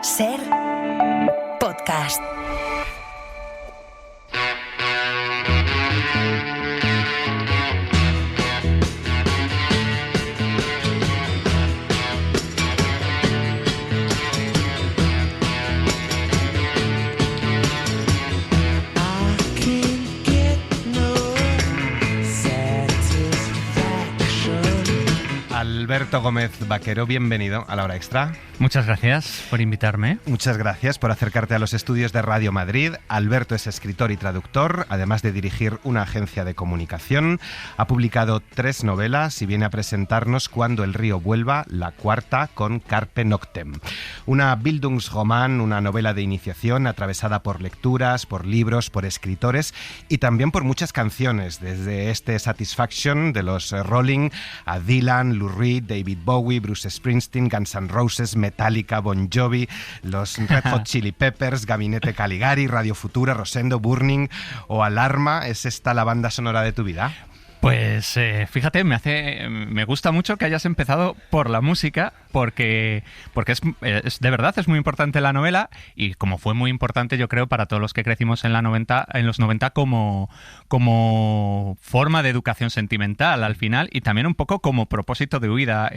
Ser podcast. Alberto Gómez Vaquero, bienvenido a La Hora Extra. Muchas gracias por invitarme. Muchas gracias por acercarte a los estudios de Radio Madrid. Alberto es escritor y traductor, además de dirigir una agencia de comunicación. Ha publicado 3 novelas y viene a presentarnos Cuando el río vuelva, la cuarta, con Carpe Noctem. Una Bildungsroman, una novela de iniciación atravesada por lecturas, por libros, por escritores y también por muchas canciones, desde este Satisfaction de los Rolling a Dylan, Lou Reed, David Bowie, Bruce Springsteen, Guns N' Roses, Metallica, Bon Jovi, los Red Hot Chili Peppers, Gabinete Caligari, Radio Futura, Rosendo, Burning o Alarma. ¿Es esta la banda sonora de tu vida? Pues fíjate, me gusta mucho que hayas empezado por la música, porque es de verdad es muy importante la novela, y como fue muy importante, yo creo, para todos los que crecimos en los 90 como forma de educación sentimental al final, y también un poco como propósito de huida,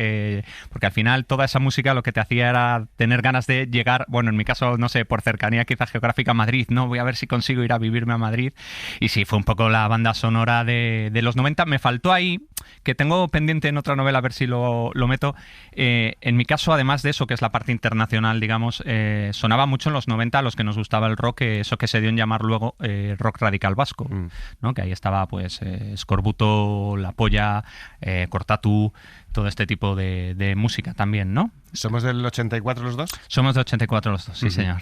porque al final toda esa música lo que te hacía era tener ganas de llegar, bueno, en mi caso, no sé, por cercanía quizás geográfica a Madrid, ¿no? Voy a ver si consigo ir a vivirme a Madrid, y sí, fue un poco la banda sonora de los 90. Me faltó ahí, que tengo pendiente en otra novela, a ver si lo meto. En mi caso, además de eso, que es la parte internacional, digamos, sonaba mucho en los 90 a los que nos gustaba el rock, eso que se dio en llamar luego rock radical vasco, ¿no? Que ahí estaba pues Scorbuto, La Polla, Cortatu, todo este tipo de música también, ¿no? ¿Somos del 84 los dos? Somos de 84 los dos, sí, señor.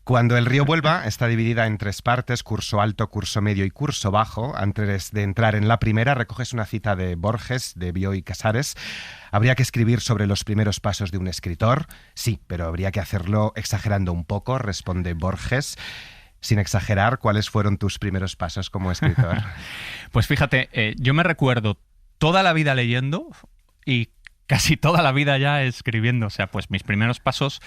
Cuando el río vuelva está dividida en 3 partes, curso alto, curso medio y curso bajo. Antes de entrar en la primera, recoges una cita de Borges, de Bioy Casares. ¿Habría que escribir sobre los primeros pasos de un escritor? Sí, pero habría que hacerlo exagerando un poco, responde Borges. Sin exagerar, ¿cuáles fueron tus primeros pasos como escritor? Pues fíjate, yo me recuerdo toda la vida leyendo y casi toda la vida ya escribiendo. O sea, pues mis primeros pasos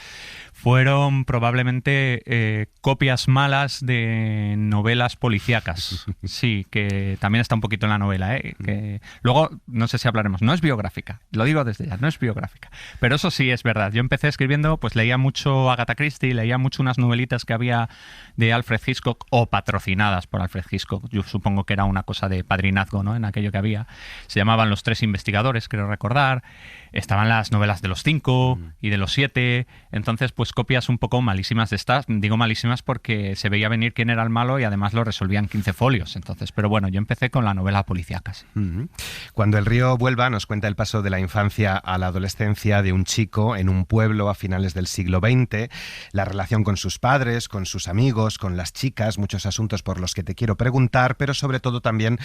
fueron probablemente copias malas de novelas policíacas. Sí, que también está un poquito en la novela, que luego, no sé si hablaremos, no es biográfica, lo digo desde ya, no es biográfica. Pero eso sí es verdad. Yo empecé escribiendo, pues leía mucho Agatha Christie, leía mucho unas novelitas que había de Alfred Hitchcock o patrocinadas por Alfred Hitchcock. Yo supongo que era una cosa de padrinazgo, ¿no? En aquello que había. Se llamaban Los 3 investigadores, creo recordar. Estaban las novelas de los 5 y de los 7. Entonces, pues copias un poco malísimas de estas. Digo malísimas porque se veía venir quién era el malo y además lo resolvían en 15 folios. Entonces, pero bueno, yo empecé con la novela policíaca. Sí. Cuando el río vuelva nos cuenta el paso de la infancia a la adolescencia de un chico en un pueblo a finales del siglo XX, la relación con sus padres, con sus amigos, con las chicas, muchos asuntos por los que te quiero preguntar, pero sobre todo también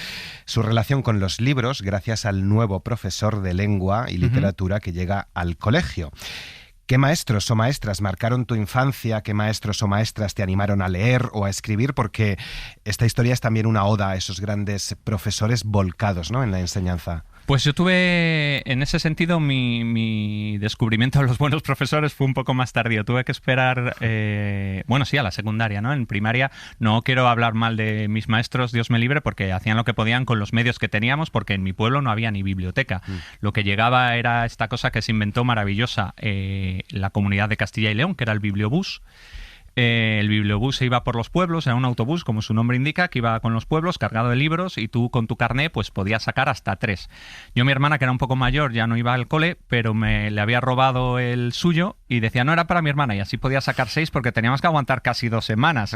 su relación con los libros gracias al nuevo profesor de lengua y literatura que llega al colegio. ¿Qué maestros o maestras marcaron tu infancia? ¿Qué maestros o maestras te animaron a leer o a escribir? Porque esta historia es también una oda a esos grandes profesores volcados, ¿no?, en la enseñanza. Pues yo tuve, en ese sentido, mi descubrimiento de los buenos profesores fue un poco más tardío. Tuve que esperar, bueno, sí, a la secundaria, ¿no? En primaria no quiero hablar mal de mis maestros, Dios me libre, porque hacían lo que podían con los medios que teníamos, porque en mi pueblo no había ni biblioteca. Lo que llegaba era esta cosa que se inventó maravillosa, la Comunidad de Castilla y León, que era el bibliobús. El bibliobús se iba por los pueblos, era un autobús, como su nombre indica, que iba con los pueblos cargado de libros, y tú con tu carné pues podías sacar hasta 3. Yo, mi hermana, que era un poco mayor, ya no iba al cole, pero le había robado el suyo y decía, no, era para mi hermana, y así podía sacar 6 porque teníamos que aguantar casi 2 semanas.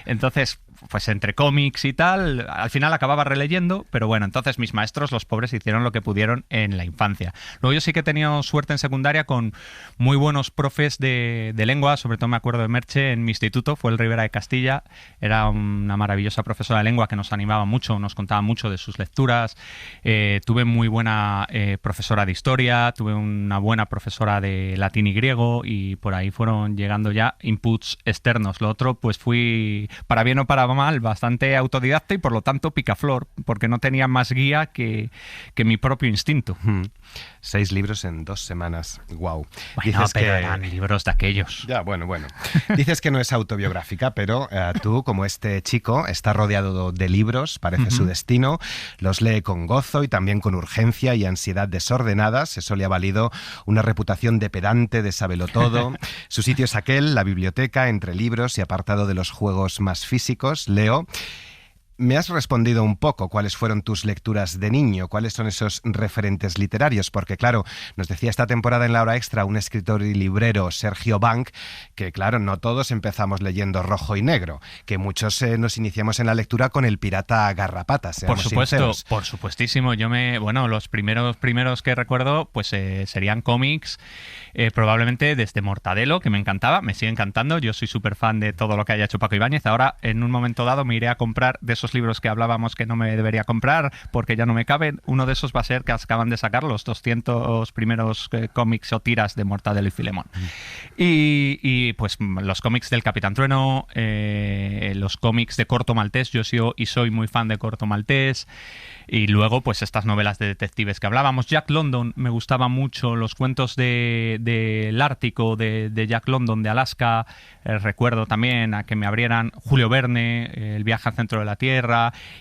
Entonces, pues entre cómics y tal, al final acababa releyendo, pero bueno, entonces mis maestros, los pobres, hicieron lo que pudieron en la infancia. Luego yo sí que he tenido suerte en secundaria con muy buenos profes de lengua, sobre todo me acuerdo de Merche en mi instituto, fue el Rivera de Castilla, era una maravillosa profesora de lengua que nos animaba mucho, nos contaba mucho de sus lecturas. Tuve muy buena profesora de historia, tuve una buena profesora de latín y griego, y por ahí fueron llegando ya inputs externos. Lo otro, pues fui, para bien o para mal, bastante autodidacta y por lo tanto picaflor, porque no tenía más guía que mi propio instinto. 6 libros en 2 semanas. Wow. Bueno, pero eran libros de aquellos. Ya, bueno. Dices que no es autobiográfica, pero tú, como este chico, está rodeado de libros, parece su destino, los lee con gozo y también con urgencia y ansiedad desordenadas. Eso le ha valido una reputación de pedante, de sabelotodo. Su sitio es aquel, la biblioteca, entre libros y apartado de los juegos más físicos. Leo. Me has respondido un poco cuáles fueron tus lecturas de niño, cuáles son esos referentes literarios, porque claro, nos decía esta temporada en La Hora Extra un escritor y librero, Sergio Bank, que claro, no todos empezamos leyendo Rojo y Negro, que muchos nos iniciamos en la lectura con El pirata Garrapatas. Por supuesto, por supuestísimo. Los primeros que recuerdo pues serían cómics, probablemente desde Mortadelo, que me encantaba, me sigue encantando, yo soy súper fan de todo lo que haya hecho Paco Ibáñez. Ahora, en un momento dado, me iré a comprar de esos libros que hablábamos que no me debería comprar porque ya no me caben. Uno de esos va a ser que acaban de sacar los 200 primeros cómics o tiras de Mortadelo y Filemón. Y pues los cómics del Capitán Trueno, los cómics de Corto Maltés, yo soy muy fan de Corto Maltés. Y luego, pues estas novelas de detectives que hablábamos. Jack London, me gustaba mucho, los cuentos del Ártico, de Jack London, de Alaska. Recuerdo también a que me abrieran Julio Verne, El viaje al centro de la Tierra.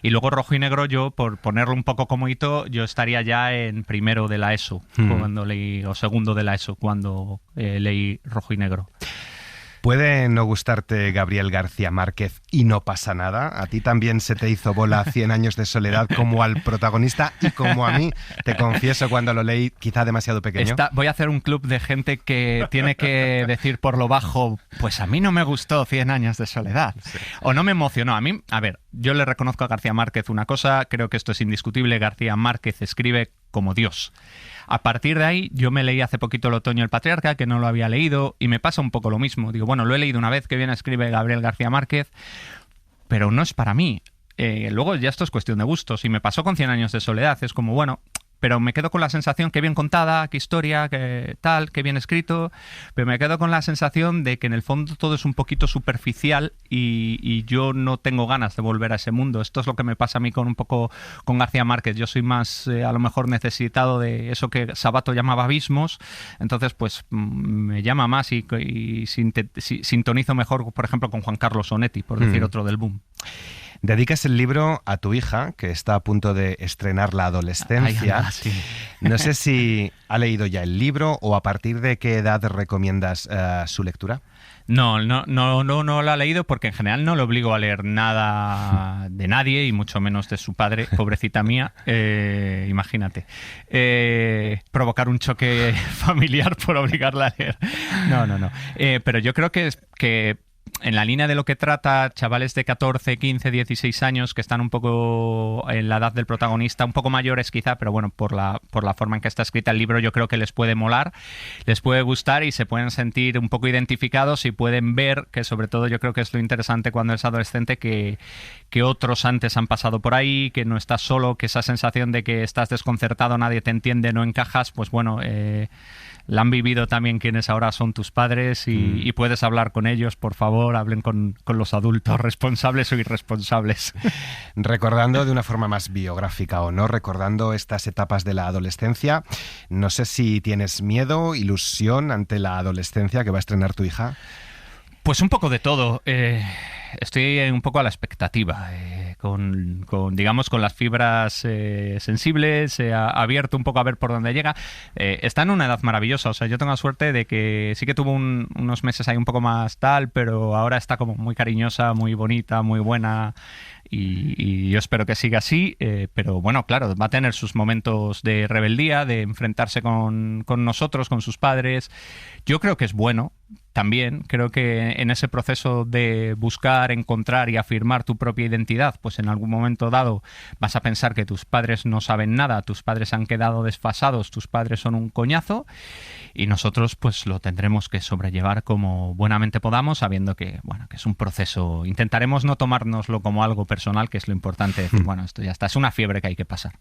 Y luego Rojo y Negro, yo, por ponerlo un poco como hito, yo estaría ya en primero de la ESO, cuando leí, o segundo de la ESO, cuando leí Rojo y Negro. ¿Puede no gustarte Gabriel García Márquez y no pasa nada? ¿A ti también se te hizo bola 100 años de soledad como al protagonista y como a mí? Te confieso, cuando lo leí, quizá demasiado pequeño. Voy a hacer un club de gente que tiene que decir por lo bajo, pues a mí no me gustó 100 años de soledad. Sí. O no me emocionó. A mí, a ver, yo le reconozco a García Márquez una cosa, creo que esto es indiscutible, García Márquez escribe como Dios. A partir de ahí, yo me leí hace poquito El otoño del patriarca, que no lo había leído, y me pasa un poco lo mismo. Digo, bueno, lo he leído una vez, que bien escribe Gabriel García Márquez, pero no es para mí. Luego ya esto es cuestión de gustos, y me pasó con 100 años de soledad. Es como, bueno, pero me quedo con la sensación que bien contada, qué historia, que tal, qué bien escrito, pero me quedo con la sensación de que en el fondo todo es un poquito superficial y yo no tengo ganas de volver a ese mundo. Esto es lo que me pasa a mí con García Márquez. Yo soy más, a lo mejor, necesitado de eso que Sabato llamaba abismos, entonces pues me llama más y sintonizo mejor, por ejemplo, con Juan Carlos Onetti, por decir otro del boom. Dedicas el libro a tu hija, que está a punto de estrenar la adolescencia. Ay, anda, sí. No sé si ha leído ya el libro o a partir de qué edad recomiendas su lectura. No lo ha leído porque en general no le obligo a leer nada de nadie y mucho menos de su padre, pobrecita mía, imagínate. Provocar un choque familiar por obligarla a leer. No. Pero yo creo que en la línea de lo que trata, chavales de 14, 15, 16 años que están un poco en la edad del protagonista, un poco mayores quizá, pero bueno, por la forma en que está escrita el libro, yo creo que les puede molar, les puede gustar y se pueden sentir un poco identificados y pueden ver que, sobre todo, yo creo que es lo interesante cuando es adolescente, que otros antes han pasado por ahí, que no estás solo, que esa sensación de que estás desconcertado, nadie te entiende, no encajas, pues bueno, la han vivido también quienes ahora son tus padres y puedes hablar con ellos. Por favor, hablen con los adultos, responsables o irresponsables. Recordando de una forma más biográfica o no, recordando estas etapas de la adolescencia, no sé si tienes miedo, ilusión ante la adolescencia que va a estrenar tu hija. Pues un poco de todo. Estoy un poco a la expectativa, con las fibras sensibles, abierto un poco a ver por dónde llega. Está en una edad maravillosa, o sea, yo tengo la suerte de que sí que tuvo unos meses ahí un poco más tal, pero ahora está como muy cariñosa, muy bonita, muy buena. Y yo espero que siga así, pero bueno, claro, va a tener sus momentos de rebeldía, de enfrentarse con nosotros, con sus padres. Yo creo que es bueno también. Creo que en ese proceso de buscar, encontrar y afirmar tu propia identidad, pues en algún momento dado vas a pensar que tus padres no saben nada, tus padres han quedado desfasados, tus padres son un coñazo, y nosotros pues lo tendremos que sobrellevar como buenamente podamos, sabiendo que, bueno, que es un proceso. Intentaremos no tomárnoslo como algo personal, que es lo importante, decir, bueno, esto ya está, es una fiebre que hay que pasar.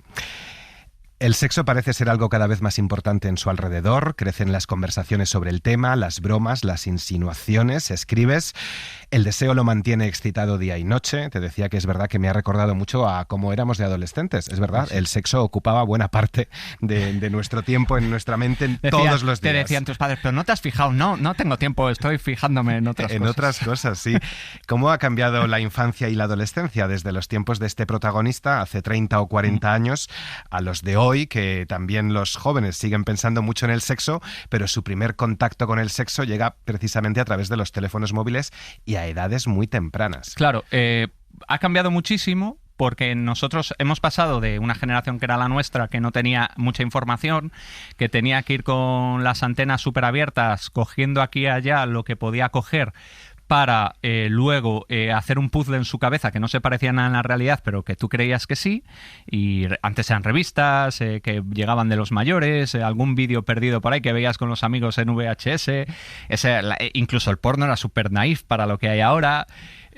El sexo parece ser algo cada vez más importante en su alrededor, crecen las conversaciones sobre el tema, las bromas, las insinuaciones, escribes. El deseo lo mantiene excitado día y noche. Te decía que es verdad que me ha recordado mucho a cómo éramos de adolescentes. Es verdad, el sexo ocupaba buena parte de nuestro tiempo, en nuestra mente, todos los días. Te decían tus padres, pero no te has fijado, no tengo tiempo, estoy fijándome en otras cosas. En otras cosas, sí. ¿Cómo ha cambiado la infancia y la adolescencia desde los tiempos de este protagonista, hace 30 o 40 años, a los de hoy, que también los jóvenes siguen pensando mucho en el sexo, pero su primer contacto con el sexo llega precisamente a través de los teléfonos móviles y a edades muy tempranas? Claro, ha cambiado muchísimo. Porque nosotros hemos pasado de una generación que era la nuestra, que no tenía mucha información, que tenía que ir con las antenas súper abiertas, cogiendo aquí y allá lo que podía coger, para luego hacer un puzzle en su cabeza que no se parecía nada en la realidad, pero que tú creías que sí. Y antes eran revistas que llegaban de los mayores, algún vídeo perdido por ahí que veías con los amigos en VHS. Incluso el porno era súper naif para lo que hay ahora.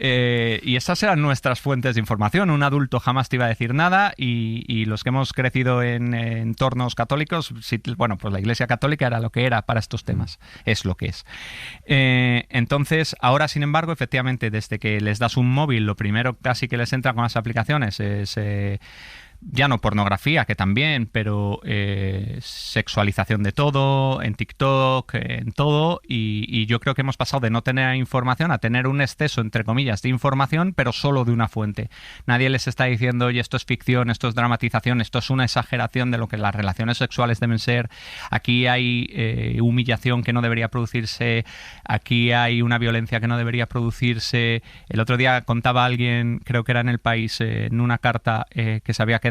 Y esas eran nuestras fuentes de información. Un adulto jamás te iba a decir nada, y los que hemos crecido en entornos católicos, bueno, pues la Iglesia Católica era lo que era para estos temas, es lo que es. Entonces, ahora, sin embargo, efectivamente, desde que les das un móvil, lo primero casi que les entra con las aplicaciones es... ya no pornografía, que también, pero sexualización de todo, en TikTok, en todo, y yo creo que hemos pasado de no tener información a tener un exceso, entre comillas, de información, pero solo de una fuente. Nadie les está diciendo, oye, esto es ficción, esto es dramatización, esto es una exageración de lo que las relaciones sexuales deben ser, aquí hay humillación que no debería producirse, aquí hay una violencia que no debería producirse. El otro día contaba alguien, creo que era en El País, en una carta, que se había quedado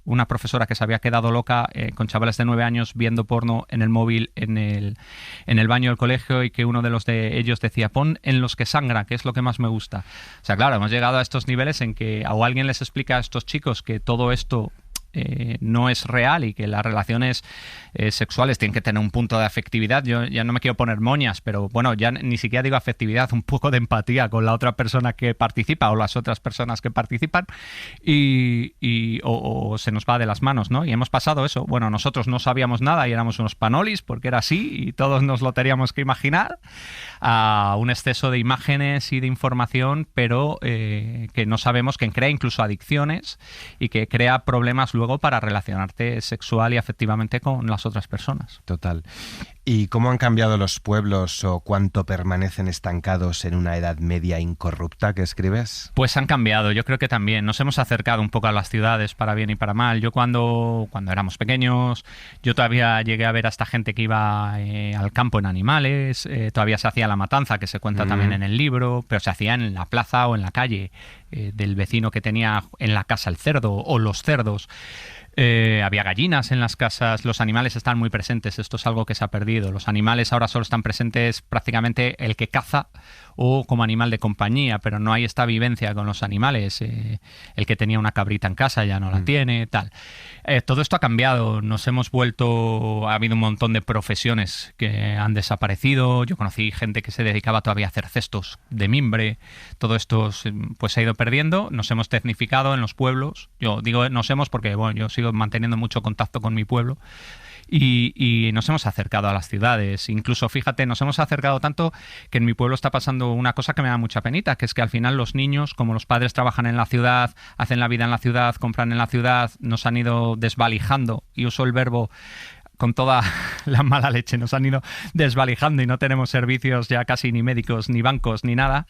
una profesora que se había quedado loca con chavales de 9 años viendo porno en el móvil en el baño del colegio, y que uno de los de ellos decía, pon en los que sangran, que es lo que más me gusta. O sea, claro, hemos llegado a estos niveles en que o alguien les explica a estos chicos que todo esto no es real y que las relaciones sexuales tienen que tener un punto de afectividad. Yo ya no me quiero poner moñas, pero bueno, ya ni siquiera digo afectividad, un poco de empatía con la otra persona que participa o las otras personas que participan, o se nos va de las manos, ¿no? Y hemos pasado eso. Bueno, nosotros no sabíamos nada y éramos unos panolis porque era así y todos nos lo teníamos que imaginar, a un exceso de imágenes y de información, pero que no sabemos, que crea incluso adicciones y que crea problemas luego para relacionarte sexual y afectivamente con las otras personas. Total. ¿Y cómo han cambiado los pueblos, o cuánto permanecen estancados en una edad media incorrupta que escribes? Pues han cambiado. Yo creo que también nos hemos acercado un poco a las ciudades, para bien y para mal. Yo cuando éramos pequeños, yo todavía llegué a ver a esta gente que iba al campo en animales, todavía se hacía la matanza, que se cuenta también en el libro, pero se hacía en la plaza o en la calle del vecino que tenía en la casa el cerdo o los cerdos. Había gallinas en las casas, los animales están muy presentes, esto es algo que se ha perdido. Los animales ahora solo están presentes prácticamente el que caza o como animal de compañía, pero no hay esta vivencia con los animales. El que tenía una cabrita en casa ya no la tiene, tal. Todo esto ha cambiado, nos hemos vuelto... Ha habido un montón de profesiones que han desaparecido. Yo conocí gente que se dedicaba todavía a hacer cestos de mimbre. Todo esto pues se ha ido perdiendo, nos hemos tecnificado en los pueblos. Yo digo nos hemos porque bueno, yo sigo manteniendo mucho contacto con mi pueblo. Y nos hemos acercado a las ciudades. Incluso, fíjate, nos hemos acercado tanto que en mi pueblo está pasando una cosa que me da mucha penita, que es que al final los niños, como los padres trabajan en la ciudad, hacen la vida en la ciudad, compran en la ciudad, nos han ido desvalijando, y uso el verbo con toda la mala leche, nos han ido desvalijando y no tenemos servicios ya casi ni médicos, ni bancos, ni nada,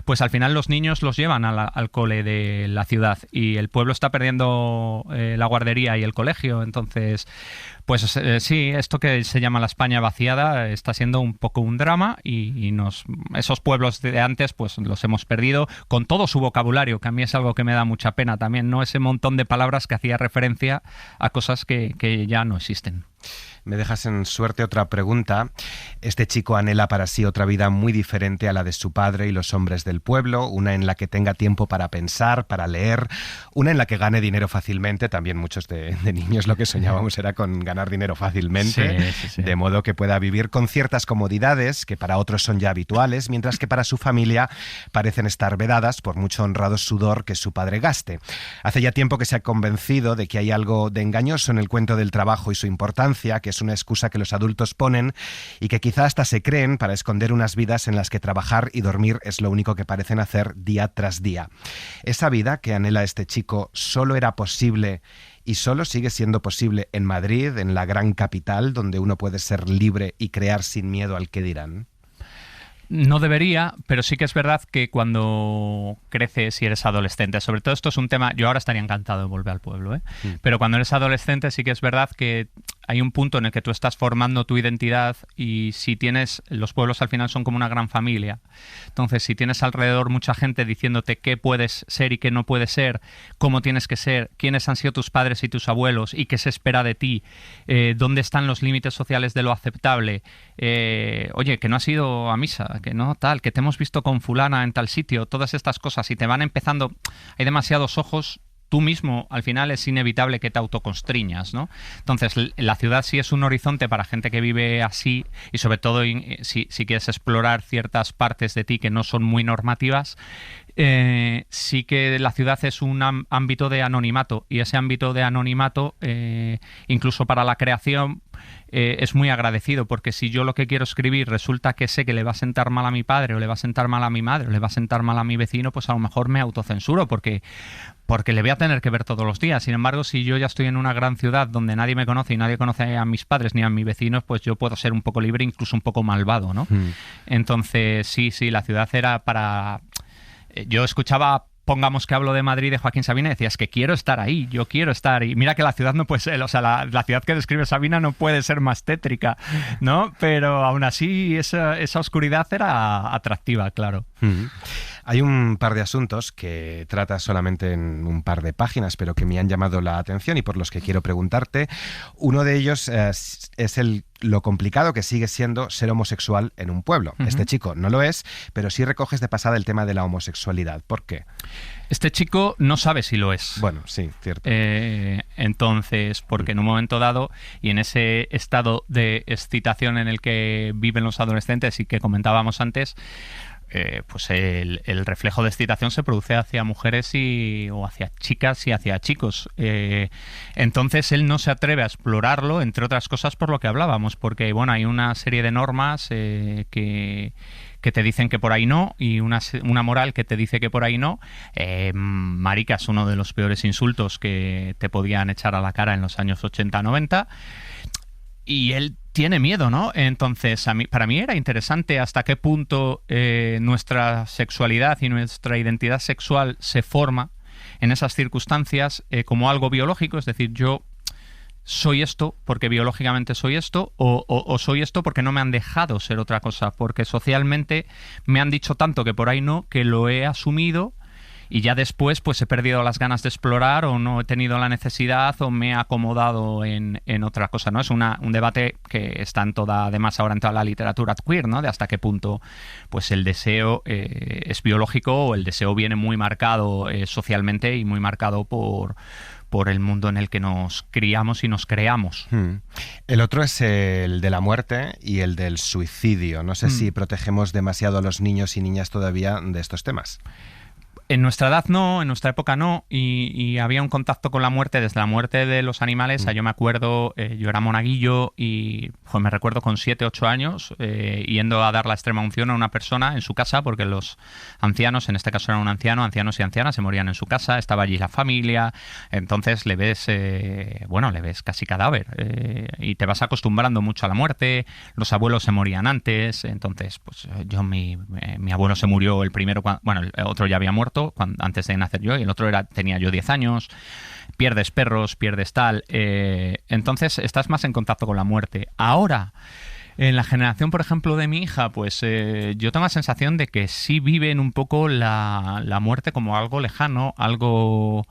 pues al final los niños los llevan al cole de la ciudad y el pueblo está perdiendo la guardería y el colegio. Entonces, pues sí, esto que se llama la España vaciada está siendo un poco un drama y esos pueblos de antes pues los hemos perdido con todo su vocabulario, que a mí es algo que me da mucha pena también, ¿no? Ese montón de palabras que hacía referencia a cosas que ya no existen. Me dejas en suerte otra pregunta. Este chico anhela para sí otra vida muy diferente a la de su padre y los hombres del pueblo, una en la que tenga tiempo para pensar, para leer, una en la que gane dinero fácilmente. También muchos de niños lo que soñábamos era con ganar dinero fácilmente, Sí. de modo que pueda vivir con ciertas comodidades que para otros son ya habituales, mientras que para su familia parecen estar vedadas por mucho honrado sudor que su padre gaste. Hace ya tiempo que se ha convencido de que hay algo de engañoso en el cuento del trabajo y su importancia, que es una excusa que los adultos ponen y que quizá hasta se creen para esconder unas vidas en las que trabajar y dormir es lo único que parecen hacer día tras día. Esa vida que anhela este chico solo era posible y solo sigue siendo posible en Madrid, en la gran capital, donde uno puede ser libre y crear sin miedo al que dirán. No debería, pero sí que es verdad que cuando creces y eres adolescente, sobre todo esto es un tema, yo ahora estaría encantado de volver al pueblo, ¿eh? Pero cuando eres adolescente sí que es verdad que hay un punto en el que tú estás formando tu identidad y si tienes, los pueblos al final son como una gran familia. Entonces, si tienes alrededor mucha gente diciéndote qué puedes ser y qué no puedes ser, cómo tienes que ser, quiénes han sido tus padres y tus abuelos y qué se espera de ti, dónde están los límites sociales de lo aceptable, oye, que no has ido a misa, que no tal, que te hemos visto con fulana en tal sitio, todas estas cosas y te van empezando, hay demasiados ojos. Tú mismo, al final, es inevitable que te autoconstriñas, ¿no? Entonces, la ciudad sí es un horizonte para gente que vive así y, sobre todo, si quieres explorar ciertas partes de ti que no son muy normativas, sí que la ciudad es un ámbito de anonimato y ese ámbito de anonimato, incluso para la creación, es muy agradecido porque si yo lo que quiero escribir resulta que sé que le va a sentar mal a mi padre o le va a sentar mal a mi madre o le va a sentar mal a mi vecino, pues a lo mejor me autocensuro porque le voy a tener que ver todos los días. Sin embargo, si yo ya estoy en una gran ciudad donde nadie me conoce y nadie conoce a mis padres ni a mis vecinos, pues yo puedo ser un poco libre, incluso un poco malvado, ¿no? Entonces, sí, la ciudad era para... Yo escuchaba... Pongamos que hablo de Madrid de Joaquín Sabina y decía, es que quiero estar ahí, yo quiero estar ahí. Mira que la ciudad no puede ser, o sea, la ciudad que describe Sabina no puede ser más tétrica, ¿no? Pero aún así esa oscuridad era atractiva, claro. Hay un par de asuntos que trata solamente en un par de páginas, pero que me han llamado la atención y por los que quiero preguntarte. Uno de ellos es lo complicado que sigue siendo ser homosexual en un pueblo. Este chico no lo es, pero sí recoges de pasada el tema de la homosexualidad. ¿Por qué? Este chico no sabe si lo es. Bueno, sí, cierto. Entonces, porque en un momento dado y en ese estado de excitación en el que viven los adolescentes y que comentábamos antes, pues el reflejo de excitación se produce hacia mujeres o hacia chicas y hacia chicos. Entonces él no se atreve a explorarlo, entre otras cosas por lo que hablábamos, porque bueno, hay una serie de normas que te dicen que por ahí no y una moral que te dice que por ahí no. Marica es uno de los peores insultos que te podían echar a la cara en los años 80-90 y él tiene miedo, ¿no? Entonces, para mí era interesante hasta qué punto nuestra sexualidad y nuestra identidad sexual se forma en esas circunstancias como algo biológico, es decir, yo soy esto porque biológicamente soy esto o soy esto porque no me han dejado ser otra cosa, porque socialmente me han dicho tanto que por ahí no, que lo he asumido y ya después pues he perdido las ganas de explorar o no he tenido la necesidad o me he acomodado en otra cosa, ¿no? Es un debate que está además ahora en toda la literatura queer, ¿no? De hasta qué punto pues el deseo es biológico o el deseo viene muy marcado socialmente y muy marcado por el mundo en el que nos criamos y nos creamos. El otro es el de la muerte y el del suicidio. No sé si protegemos demasiado a los niños y niñas todavía de estos temas. En nuestra edad no, en nuestra época no, y había un contacto con la muerte desde la muerte de los animales. Yo me acuerdo, yo era monaguillo y me recuerdo con 7, 8 años yendo a dar la extrema unción a una persona en su casa, porque los ancianos, en este caso era un anciano, ancianos y ancianas se morían en su casa, estaba allí la familia, entonces le ves casi cadáver y te vas acostumbrando mucho a la muerte. Los abuelos se morían antes, entonces pues mi abuelo se murió el primero, el otro ya había muerto antes de nacer yo y el otro tenía yo 10 años. Pierdes perros, pierdes tal, entonces estás más en contacto con la muerte. Ahora, en la generación, por ejemplo, de mi hija, pues yo tengo la sensación de que sí viven un poco la muerte como algo lejano, algo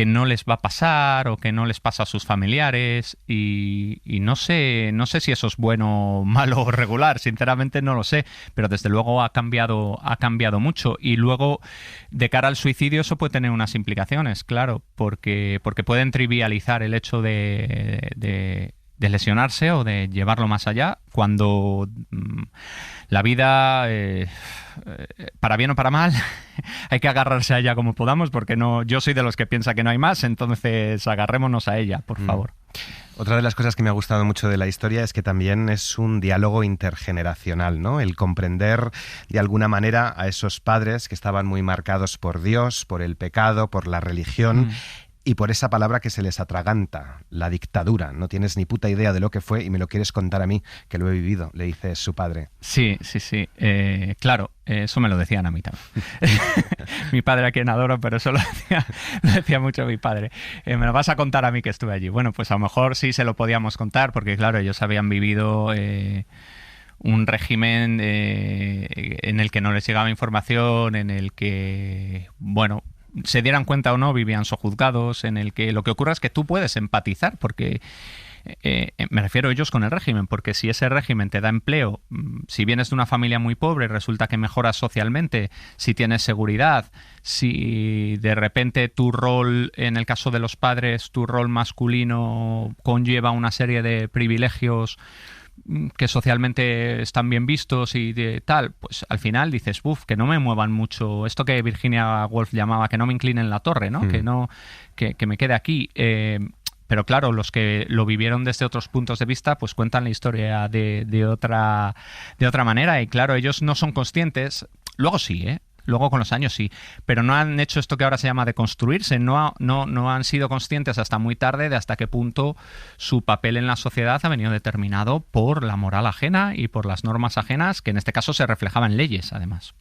no les va a pasar o que no les pasa a sus familiares y no sé si eso es bueno, malo o regular, sinceramente no lo sé, pero desde luego ha cambiado mucho. Y luego, de cara al suicidio, eso puede tener unas implicaciones, claro, porque pueden trivializar el hecho de lesionarse o de llevarlo más allá, cuando la vida, para bien o para mal, hay que agarrarse a ella como podamos, porque yo soy de los que piensa que no hay más, entonces agarrémonos a ella, por favor. Otra de las cosas que me ha gustado mucho de la historia es que también es un diálogo intergeneracional, ¿no? El comprender de alguna manera a esos padres que estaban muy marcados por Dios, por el pecado, por la religión, y por esa palabra que se les atraganta, la dictadura. No tienes ni puta idea de lo que fue y me lo quieres contar a mí, que lo he vivido, le dice su padre. Sí. Claro, eso me lo decían a mí también. Mi padre, a quien adoro, pero eso lo decía mucho mi padre. Me lo vas a contar a mí, que estuve allí. Bueno, pues a lo mejor sí se lo podíamos contar, porque claro, ellos habían vivido un régimen en el que no les llegaba información, en el que, bueno, se dieran cuenta o no, vivían sojuzgados, en el que lo que ocurre es que tú puedes empatizar, porque me refiero a ellos con el régimen, porque si ese régimen te da empleo, si vienes de una familia muy pobre, resulta que mejoras socialmente, si tienes seguridad, si de repente tu rol, en el caso de los padres, tu rol masculino conlleva una serie de privilegios que socialmente están bien vistos y de tal, pues al final dices, que no me muevan mucho, esto que Virginia Woolf llamaba, que no me inclinen la torre, ¿no? Que me quede aquí. Pero claro, los que lo vivieron desde otros puntos de vista, pues cuentan la historia de otra manera, y claro, ellos no son conscientes, luego sí, luego con los años sí, pero no han hecho esto que ahora se llama deconstruirse, no han sido conscientes hasta muy tarde de hasta qué punto su papel en la sociedad ha venido determinado por la moral ajena y por las normas ajenas, que en este caso se reflejaban en leyes, además.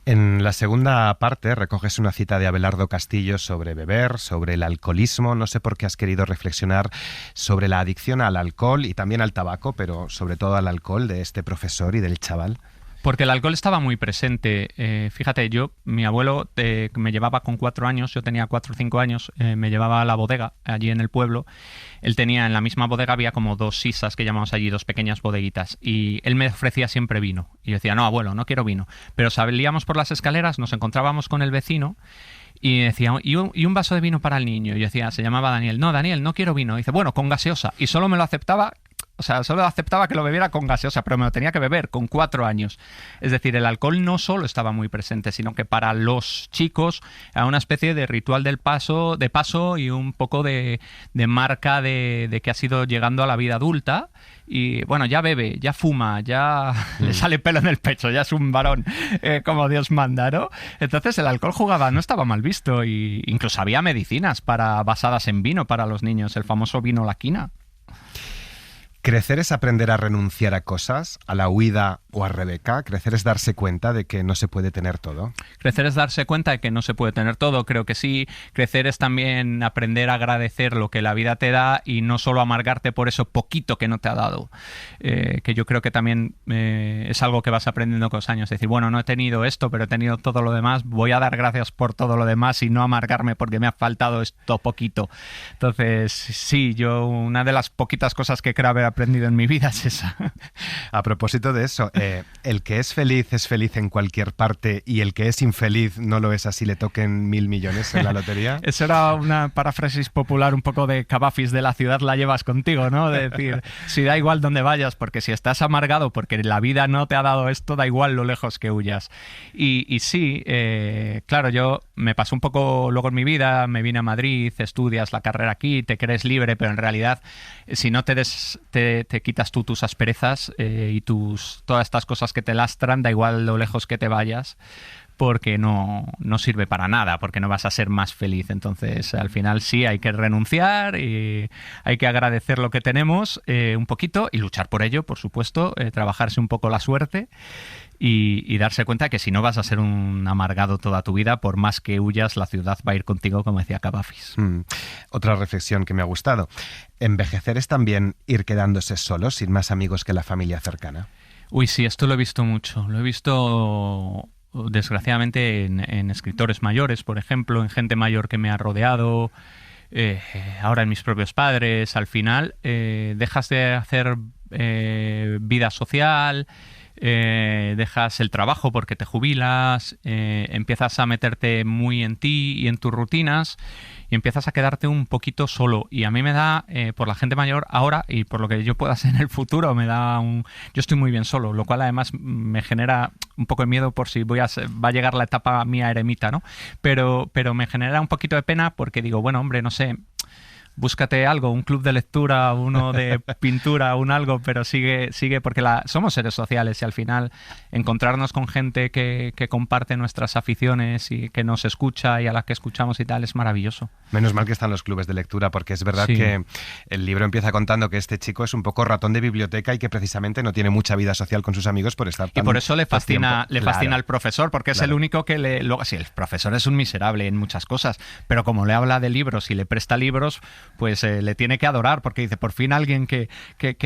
En la segunda parte recoges una cita de Abelardo Castillo sobre beber, sobre el alcoholismo. No sé por qué has querido reflexionar sobre la adicción al alcohol y también al tabaco, pero sobre todo al alcohol, de este profesor y del chaval. Porque el alcohol estaba muy presente. Fíjate, mi abuelo me llevaba con 4 años, yo tenía 4 o 5 años, me llevaba a la bodega allí en el pueblo. Él tenía, en la misma bodega había como 2 sisas que llamamos allí, 2 pequeñas bodeguitas, y él me ofrecía siempre vino. Y yo decía, no, abuelo, no quiero vino. Pero salíamos por las escaleras, nos encontrábamos con el vecino y decía, ¿y un vaso de vino para el niño? Y yo decía, se llamaba Daniel, no, Daniel, no quiero vino. Y dice, bueno, con gaseosa. Y solo me lo aceptaba. O sea, solo aceptaba que lo bebiera con gaseosa, pero me lo tenía que beber con 4 años. Es decir, el alcohol no solo estaba muy presente, sino que para los chicos era una especie de ritual de paso y un poco de marca de que ha sido llegando a la vida adulta. Y bueno, ya bebe, ya fuma, ya le sale pelo en el pecho, ya es un varón como Dios manda, ¿no? Entonces el alcohol no estaba mal visto, y incluso había medicinas basadas en vino para los niños, el famoso vino la quina. ¿Crecer es aprender a renunciar a cosas, a la huida o a Rebeca? ¿Crecer es darse cuenta de que no se puede tener todo? Crecer es darse cuenta de que no se puede tener todo, creo que sí. Crecer es también aprender a agradecer lo que la vida te da y no solo amargarte por eso poquito que no te ha dado. Que yo creo que también es algo que vas aprendiendo con los años. Decir, bueno, no he tenido esto, pero he tenido todo lo demás. Voy a dar gracias por todo lo demás y no amargarme porque me ha faltado esto poquito. Entonces, sí, una de las poquitas cosas que creo haber aprendido en mi vida es esa. A propósito de eso, el que es feliz en cualquier parte, y el que es infeliz no lo es así le toquen 1.000 millones en la lotería. Eso era una paráfrasis popular un poco de Cavafis, de la ciudad la llevas contigo, ¿no? De decir, si da igual dónde vayas, porque si estás amargado porque la vida no te ha dado esto, da igual lo lejos que huyas. Y sí, claro, yo me pasó un poco luego en mi vida, me vine a Madrid, estudias la carrera aquí, te crees libre, pero en realidad si no te quitas tú tus asperezas y todas estas cosas que te lastran, da igual lo lejos que te vayas, porque no sirve para nada, porque no vas a ser más feliz. Entonces, al final sí hay que renunciar y hay que agradecer lo que tenemos un poquito y luchar por ello, por supuesto, trabajarse un poco la suerte y darse cuenta que si no vas a ser un amargado toda tu vida, por más que huyas, la ciudad va a ir contigo, como decía Cavafis. Otra reflexión que me ha gustado. ¿Envejecer es también ir quedándose solo, sin más amigos que la familia cercana? Uy, sí, esto lo he visto mucho. Lo he visto desgraciadamente, en escritores mayores, por ejemplo, en gente mayor que me ha rodeado, ahora en mis propios padres. Al final dejas de hacer vida social, dejas el trabajo porque te jubilas, empiezas a meterte muy en ti y en tus rutinas y empiezas a quedarte un poquito solo. Y a mí me da, por la gente mayor ahora y por lo que yo pueda hacer en el futuro, yo estoy muy bien solo, lo cual además me genera un poco de miedo por si va a llegar la etapa mía eremita, ¿no? Pero me genera un poquito de pena porque digo, bueno, hombre, no sé, búscate algo, un club de lectura, uno de pintura, un algo, pero sigue porque somos seres sociales y al final encontrarnos con gente que comparte nuestras aficiones y que nos escucha y a la que escuchamos y tal es maravilloso. Menos mal que están los clubes de lectura, porque es verdad que el libro empieza contando que este chico es un poco ratón de biblioteca y que precisamente no tiene mucha vida social con sus amigos por estar tan... Y por eso le fascina al profesor, porque es el único que sí, el profesor es un miserable en muchas cosas, pero como le habla de libros y le presta libros, pues le tiene que adorar, porque dice, por fin alguien que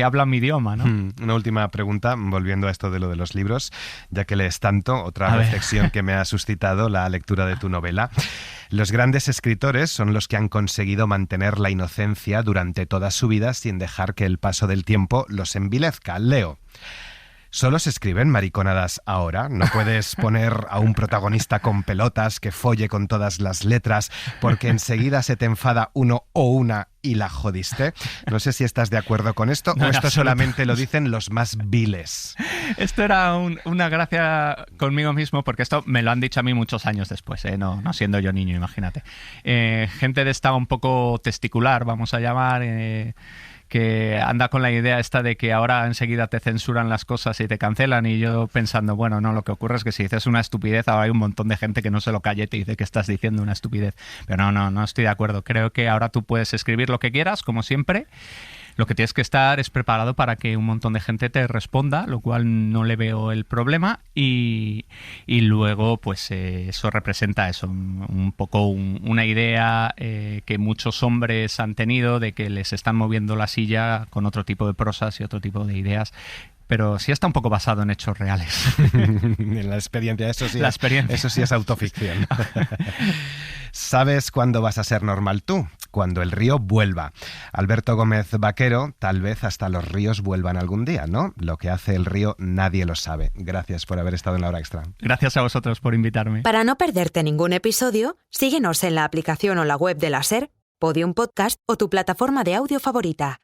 habla mi idioma, ¿no? Una última pregunta, volviendo a esto de lo de los libros, ya que lees tanto, otra reflexión que me ha suscitado la lectura de tu novela. Los grandes escritores son los que han conseguido mantener la inocencia durante toda su vida sin dejar que el paso del tiempo los envilezca. Leo. ¿Solo se escriben mariconadas ahora? ¿No puedes poner a un protagonista con pelotas que folle con todas las letras porque enseguida se te enfada uno o una y la jodiste? No sé si estás de acuerdo con esto o esto solamente lo dicen los más viles. Esto era una gracia conmigo mismo, porque esto me lo han dicho a mí muchos años después, no siendo yo niño, imagínate. Gente de esta un poco testicular, vamos a llamar... que anda con la idea esta de que ahora enseguida te censuran las cosas y te cancelan, y yo pensando, bueno, no, lo que ocurre es que si dices una estupidez, ahora hay un montón de gente que no se lo calla y te dice que estás diciendo una estupidez. Pero no estoy de acuerdo. Creo que ahora tú puedes escribir lo que quieras, como siempre. Lo que tienes que estar es preparado para que un montón de gente te responda, lo cual no le veo el problema, y luego pues eso representa eso, un poco una idea que muchos hombres han tenido de que les están moviendo la silla con otro tipo de prosas y otro tipo de ideas. Pero sí está un poco basado en hechos reales. En la experiencia, eso sí es autoficción. ¿Sabes cuándo vas a ser normal tú? Cuando el río vuelva. Alberto Gómez Vaquero, tal vez hasta los ríos vuelvan algún día, ¿no? Lo que hace el río nadie lo sabe. Gracias por haber estado en La Hora Extra. Gracias a vosotros por invitarme. Para no perderte ningún episodio, síguenos en la aplicación o la web de la SER, Podium Podcast o tu plataforma de audio favorita.